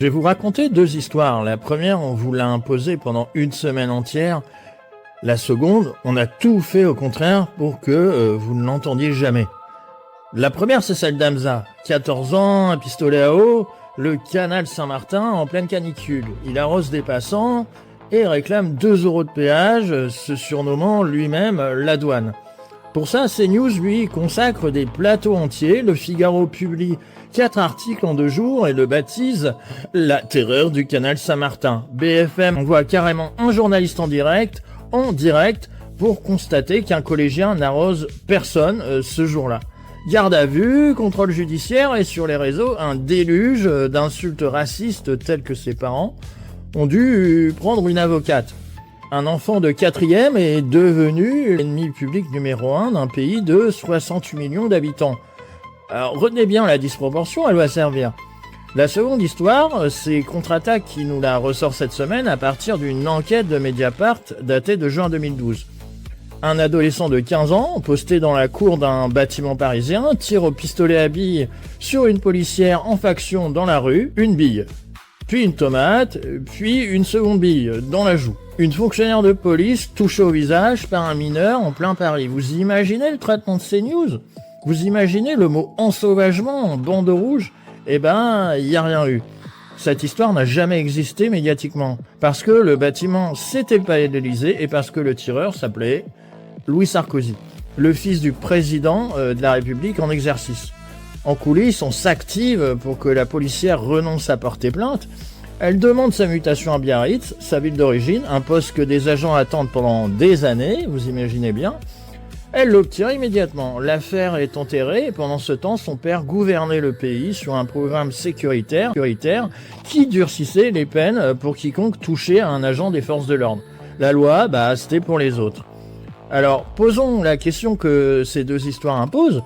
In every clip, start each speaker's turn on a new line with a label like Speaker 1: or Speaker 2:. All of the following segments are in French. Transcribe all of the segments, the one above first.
Speaker 1: Je vais vous raconter deux histoires. La première, on vous l'a imposée pendant une semaine entière. La seconde, on a tout fait au contraire pour que vous ne l'entendiez jamais. La première, c'est celle d'Hamza. 14 ans, un pistolet à eau, le canal Saint-Martin en pleine canicule. Il arrose des passants et réclame 2 € de péage, se surnommant lui-même la douane. Pour ça, CNews, lui, consacre des plateaux entiers. Le Figaro publie 4 articles en 2 jours et le baptise « La terreur du canal Saint-Martin ». BFM envoie carrément un journaliste en direct, pour constater qu'un collégien n'arrose personne ce jour-là. Garde à vue, contrôle judiciaire et sur les réseaux, un déluge d'insultes racistes telles que ses parents ont dû prendre une avocate. Un enfant de 4e est devenu l'ennemi public numéro 1 d'un pays de 68 millions d'habitants. Alors retenez bien la disproportion, elle va servir. La seconde histoire, c'est Contre-Attaque qui nous la ressort cette semaine à partir d'une enquête de Mediapart datée de juin 2012. Un adolescent de 15 ans, posté dans la cour d'un bâtiment parisien, tire au pistolet à billes sur une policière en faction dans la rue, une bille, puis une tomate, puis une seconde bille dans la joue. Une fonctionnaire de police touchée au visage par un mineur en plein Paris. Vous imaginez le traitement de CNews ? Vous imaginez le mot ensauvagement en bandeau rouge ? Eh ben, il n'y a rien eu. Cette histoire n'a jamais existé médiatiquement. Parce que le bâtiment, c'était le palais de l'Élysée et parce que le tireur s'appelait Louis Sarkozy, le fils du président de la République en exercice. En coulisses, on s'active pour que la policière renonce à porter plainte. Elle demande sa mutation à Biarritz, sa ville d'origine, un poste que des agents attendent pendant des années, vous imaginez bien. Elle l'obtient immédiatement. L'affaire est enterrée et pendant ce temps, son père gouvernait le pays sur un programme sécuritaire qui durcissait les peines pour quiconque touchait à un agent des forces de l'ordre. La loi, c'était pour les autres. Alors, posons la question que ces deux histoires imposent.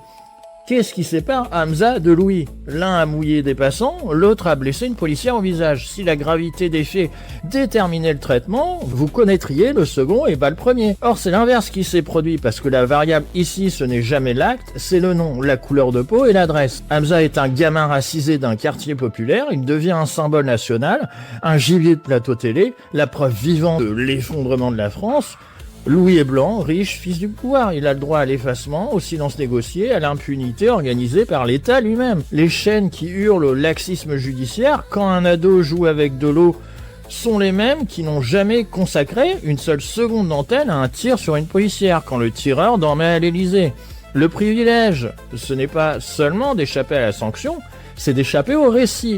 Speaker 1: Qu'est-ce qui sépare Hamza de Louis ? L'un a mouillé des passants, l'autre a blessé une policière au visage. Si la gravité des faits déterminait le traitement, vous connaîtriez le second et pas le premier. Or, c'est l'inverse qui s'est produit parce que la variable ici, ce n'est jamais l'acte, c'est le nom, la couleur de peau et l'adresse. Hamza est un gamin racisé d'un quartier populaire, il devient un symbole national, un gibier de plateau télé, la preuve vivante de l'effondrement de la France. Louis est blanc, riche, fils du pouvoir. Il a le droit à l'effacement, au silence négocié, à l'impunité organisée par l'État lui-même. Les chaînes qui hurlent au laxisme judiciaire quand un ado joue avec de l'eau sont les mêmes qui n'ont jamais consacré une seule seconde d'antenne à un tir sur une policière quand le tireur dormait à l'Élysée. Le privilège, ce n'est pas seulement d'échapper à la sanction, c'est d'échapper au récit.